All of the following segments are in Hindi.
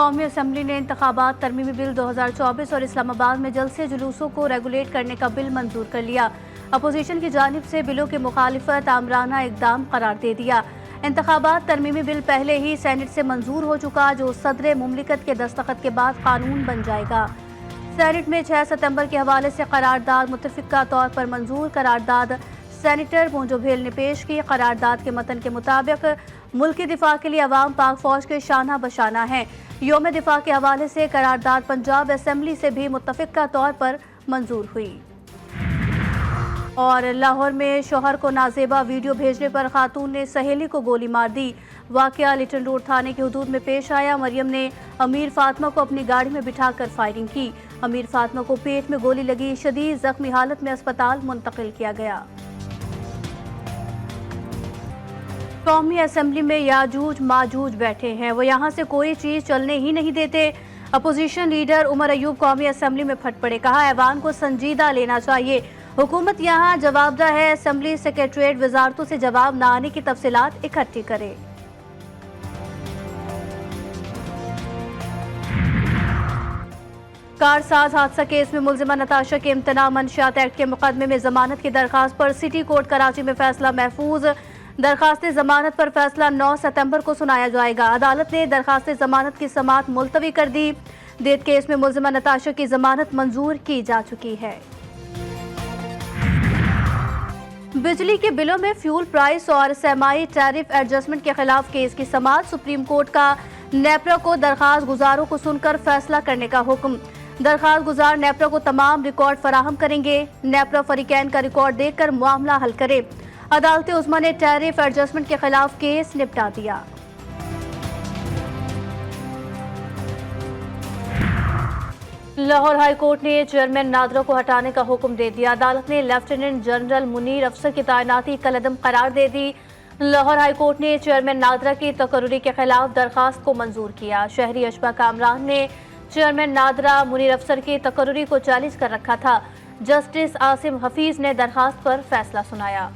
कौमी असम्बली ने इंतखाबात तरमीमी बिल 2024 और इस्लामाबाद में जलसे जुलूसों को रेगुलेट करने का बिल मंजूर कर लिया। अपोजिशन की जानिब से बिलों की मुखालिफत आमराना इकदाम करार दे दिया। इंतखाबात तरमीमी बिल पहले ही सेनेट से मंजूर हो चुका, जो सदर मुमलिकत के दस्तखत के बाद कानून बन जाएगा। सेनेट में 6 सितंबर के हवाले से करारदाद मुतफिका तौर पर मंजूर। करारदाद सेनेटर मोजोभेल ने पेश की। करारदाद के मतन के मुताबिक मुल्की दिफा के लिए अवाम पाक फौज के शाना बशाना है। योम दिफा के हवाले से करारदाद पंजाब असम्बली से भी मुतफिका तौर पर मंजूर हुई। और लाहौर में शोहर को नाजेबा वीडियो भेजने पर खातून ने सहेली को गोली मार दी। वाकया लिटन रोड थाने की हदूद में पेश आया। मरियम ने अमीर फातिमा को अपनी गाड़ी में बिठाकर फायरिंग की। अमीर फातिमा को पेट में गोली लगी। शदीद जख्मी हालत में अस्पताल मुंतकिल किया गया। कौमी असम्बली में याजूज माजूज बैठे हैं, वो यहाँ से कोई चीज़ चलने ही नहीं देते। अपोजिशन लीडर उमर अयूब कौमी असम्बली में फट पड़े। कहा, ऐवान को संजीदा लेना चाहिए। हुकूमत यहाँ जवाबदा है। असम्बली सेक्रेटरीट वजारतों से जवाब न आने की तफसीलात इकट्ठी करे। कारसाज हादसा केस में मुलजिमा नताशा के इम्तना मंशियात एक्ट के मुकदमे में जमानत की दरखास्त पर सिटी कोर्ट कराची में फैसला महफूज। दरखास्त जमानत पर फैसला 9 सितंबर को सुनाया जाएगा। अदालत ने दरखास्त जमानत की समाअत मुलतवी कर दी। डेथ केस में मुलजिमा नताशा की जमानत मंजूर की जा चुकी है। बिजली के बिलों में फ्यूल प्राइस और सेमाई टैरिफ एडजस्टमेंट के खिलाफ केस की समाअत। सुप्रीम कोर्ट का नेपरा को दरखास्त गुजारों को सुनकर फैसला करने का हुक्म। दरखास्त गुजार नेपरा को तमाम रिकॉर्ड फराहम करेंगे। नेपरा फरीकैन का रिकॉर्ड देखकर मामला हल करे। अदालत उस्मा ने टैरिफ एडजस्टमेंट के खिलाफ केस निपटा दिया। लाहौर हाई कोर्ट ने चेयरमैन नादरा को हटाने का हुक्म दे दिया। अदालत ने लेफ्टिनेंट जनरल मुनीर अफसर की तैनाती कलअदम करार दे दी। लाहौर हाई कोर्ट ने चेयरमैन नादरा की तकर्री के खिलाफ दरखास्त को मंजूर किया। शहरी अशबा कामरान ने चेयरमैन नादरा मुनीर अफसर की तकर्री को चैलेंज कर रखा था। जस्टिस आसिम हफीज ने दरखास्त पर फैसला सुनाया।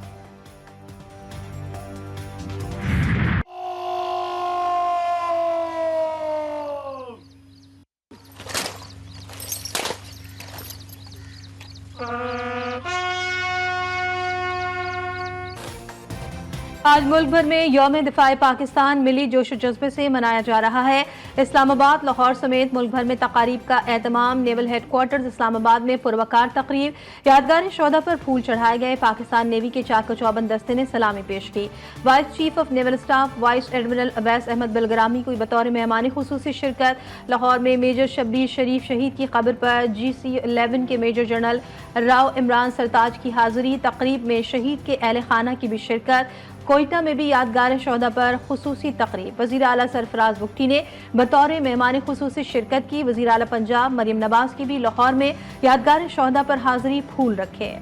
आज मुल्क भर में यौम दिफाए पाकिस्तान मिली जोश जज्बे से मनाया जा रहा है। इस्लामाबाद, लाहौर समेत मुल्क भर में तकारीब का एहतमाम। नेवल हेडक्वार्टर्स इस्लामाबाद में पुरवकार तकरीब, यादगार शोधा पर फूल चढ़ाए गए। पाकिस्तान नेवी के चाक चौबंद दस्ते ने सलामी पेश की। Vice chief of naval staff vice admiral Awais Ahmed Bilgrami को बतौर मेहमान खुसूसी शिरकत। लाहौर में मेजर शब्बीर शरीफ शहीद की कब्र पर GC-11 के मेजर जनरल राव इमरान सरताज की हाजिरी। तकरीब में शहीद के अहल खाना की भी शिरकत। कोयटा में भी यादगार शोधा पर खुसूसी तकरीब। वज़ीर आला सरफराज बुख्ती ने बतौर मेहमान खुसूसी शिरकत की। वज़ीर आला पंजाब मरियम नवाज की भी लाहौर में यादगार शोधा पर हाजिरी, फूल रखे।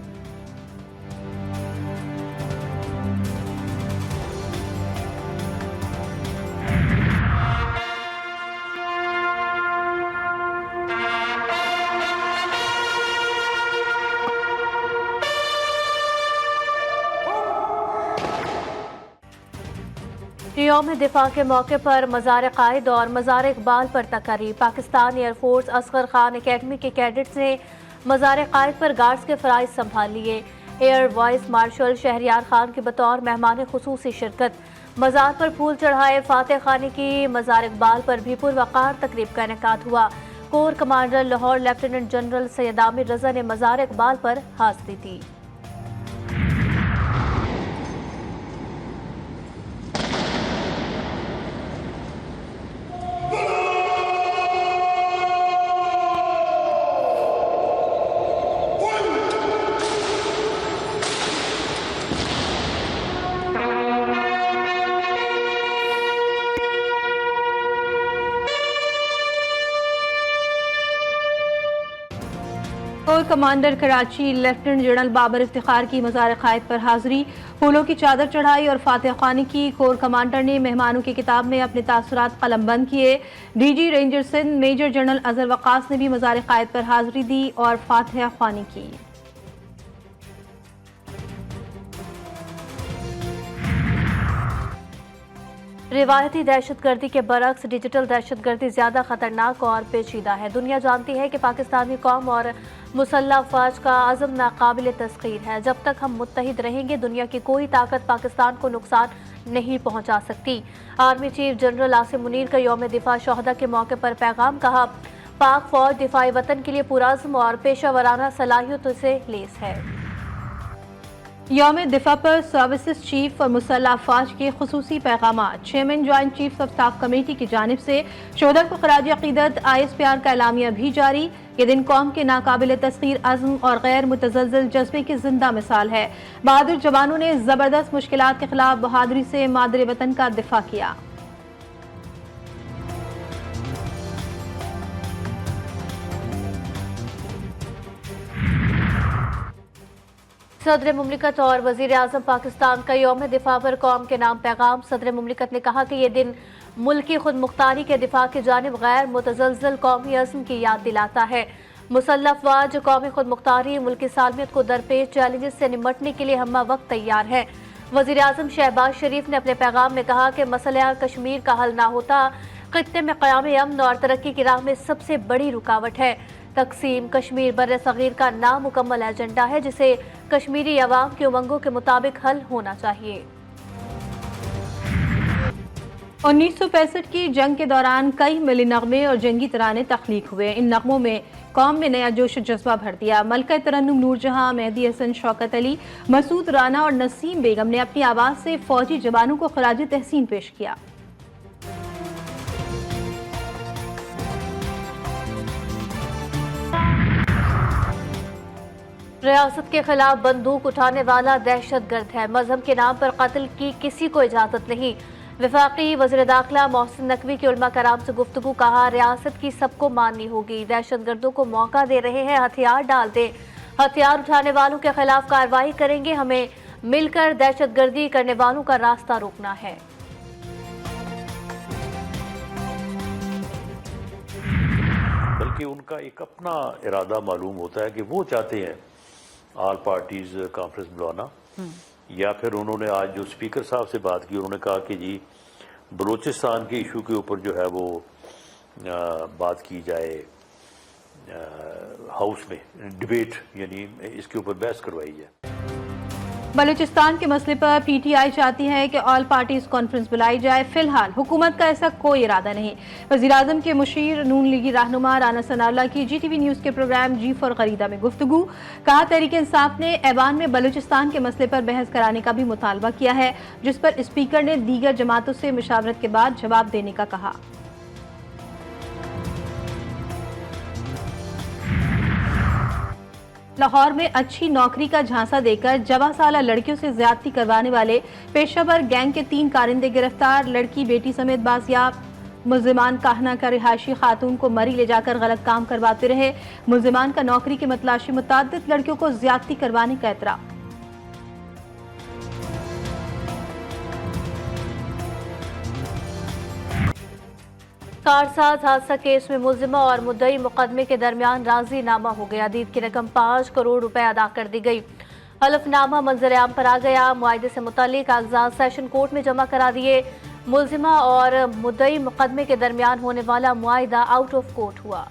यौम दिफा के मौके पर मज़ार कायद और मज़ार इकबाल पर तकरीब। पाकिस्तान एयरफोर्स असगर खान एकेडमी के कैडेट्स ने मज़ार कायद पर गार्ड्स के फ़राइज़ संभाल लिए। Air vice marshal Shahryar Khan की बतौर मेहमान खुसूसी शिरकत। मज़ार पर फूल चढ़ाए फातह खानी की। मज़ार इकबाल पर भी पुरवकार तकरीब का इनेकाद हुआ। Core commander Lahore lieutenant general Syed Amir Raza ने मज़ार इकबाल पर हाज़िरी दी। Core commander Karachi lieutenant general Babar Iftikhar की मज़ार कायद पर हाजिरी, फूलों की चादर चढ़ाई और फातह खानी की। कोर कमांडर ने मेहमानों की किताब में अपने तासुरात कलमबंद किए। DG ranger Sindh major general Azhar Waqqas ने भी मज़ार कायद पर हाजिरी दी और फातह खानी की। रिवायती दहशतगर्दी के बरक्स डिजिटल दहशतगर्दी ज्यादा खतरनाक और पेचीदा है। दुनिया जानती है कि पाकिस्तानी कौम और मुसल्लह अफवाज का अज़म नाकाबिल तस्खीर है। जब तक हम मुत्तहिद रहेंगे, दुनिया की कोई ताकत पाकिस्तान को नुकसान नहीं पहुंचा सकती। Army chief general Asim Munir का यौम दिफा शोहदा के मौके पर पैगाम। कहा, पाक फौज दिफाई वतन के लिए पुरअज़्म और पेशावराना सलाहियतों से लैस है। यौम दिफा पर सर्विसेज चीफ और मुसल्लह अफवाज के खुसूसी पैगाम। Chairman joint chief of staff committee की जानिब से शोहदा को खराज अकीदत ISPR का एलामिया भी जारी। ये दिन कौम के नाकाबिल तस्खीर अज़्म और गैर मुतज़लज़ल जज्बे की जिंदा मिसाल है। बहादुर जवानों ने जबरदस्त मुश्किलात के खिलाफ बहादुरी से मादरे वतन का दिफा किया। सदर मुमलिकत और वजीर आजम पाकिस्तान का यौम दिफा पर कौम के नाम पैगाम। सदर मुमलिकत ने कहा कि यह दिन मुल्की खुद मुख्तारी के दिफा की जानिब गैर मुतज़लज़ल कौमी अज़्म की याद दिलाता है। मुसल्लह अफवाज कौमी खुद मुख्तारी मुल्की सालमियत को दरपेश चैलेंजेस से निमटने के लिए हम्मा वक्त तैयार है। वजीर आजम शहबाज शरीफ ने अपने पैगाम में कहा कि मसला कश्मीर का हल ना होता खित्ते में क़याम अमन और तरक्की की राह में सबसे बड़ी रुकावट है। तकसीम कश्मीर बर्रे सगीर का नामुकम्मल एजेंडा है, जिसे कश्मीरी अवाम की उमंगों के मुताबिक हल होना चाहिए। 1965 की जंग के दौरान कई मिली नगमे और जंगी तराने तख्लीक हुए। इन नगमों में कौम में नया जोश जज्बा भर दिया। मलका तरन्नुम नूरजहां, मेहदी हसन, शौकत अली, मसूद राना और नसीम बेगम ने अपनी आवाज़ से फौजी जवानों को खराज तहसीन पेश किया। रियासत के खिलाफ बंदूक उठाने वाला दहशतगर्द है। मजहब के नाम पर कत्ल की किसी को इजाजत नहीं। वफाकी वज़ीर दाखिला मोहसिन नकवी के उलमा कराम से गुफ्तगू। कहा, रियासत की सबको माननी होगी। दहशतगर्दों को मौका दे रहे हैं, हथियार डाल दे। हथियार उठाने वालों के खिलाफ कार्रवाई करेंगे। हमें मिलकर दहशतगर्दी करने वालों का रास्ता रोकना है। बल्कि उनका एक अपना इरादा मालूम होता है कि वो चाहते हैं ऑल पार्टीज कॉन्फ्रेंस बुलाना, या फिर उन्होंने आज जो स्पीकर साहब से बात की, उन्होंने कहा कि जी बलूचिस्तान के इशू के ऊपर जो है वो बात की जाए हाउस में, डिबेट यानी इसके ऊपर बहस करवाई जाए। बलूचिस्तान के मसले पर PTI चाहती है कि ऑल पार्टीज कॉन्फ्रेंस बुलाई जाए। फिलहाल हुकूमत का ऐसा कोई इरादा नहीं। वज़ीर आज़म के मुशीर नून लीगी रहनुमा राना सनाउल्लाह की GTV न्यूज़ के प्रोग्राम जी फॉर खरीदा में गुफ्तगू। कहा, तहरीक इंसाफ ने ऐवान में बलूचिस्तान के मसले पर बहस कराने का भी मुतालबा किया है, जिस पर स्पीकर ने दीगर जमातों से मुशावरत के बाद जवाब देने का कहा। लाहौर में अच्छी नौकरी का झांसा देकर जवां साला लड़कियों से ज्यादती करवाने वाले पेशावर गैंग के 3 कारिंदे गिरफ्तार। लड़की बेटी समेत बाजियाब। मुल्जिमान काहना का रिहायशी खातून को मरी ले जाकर गलत काम करवाते रहे। मुल्जिमान का नौकरी की मतलाशी मुताद्दिद लड़कियों को ज्यादती करवाने का एतराफ़। कारसाज हादसा केस में मुल्जिमा और मुद्दई मुकदमे के दरमियान राजीनामा हो गया। दीद की रकम 5 करोड़ रुपए अदा कर दी गई। हलफनामा मंजर आम पर आ गया। मुआहदे से मुताल्लिक कागजात सेशन कोर्ट में जमा करा दिए। मुल्जिमा और मुद्दई मुकदमे के दरमियान होने वाला मुआहदा आउट ऑफ कोर्ट हुआ।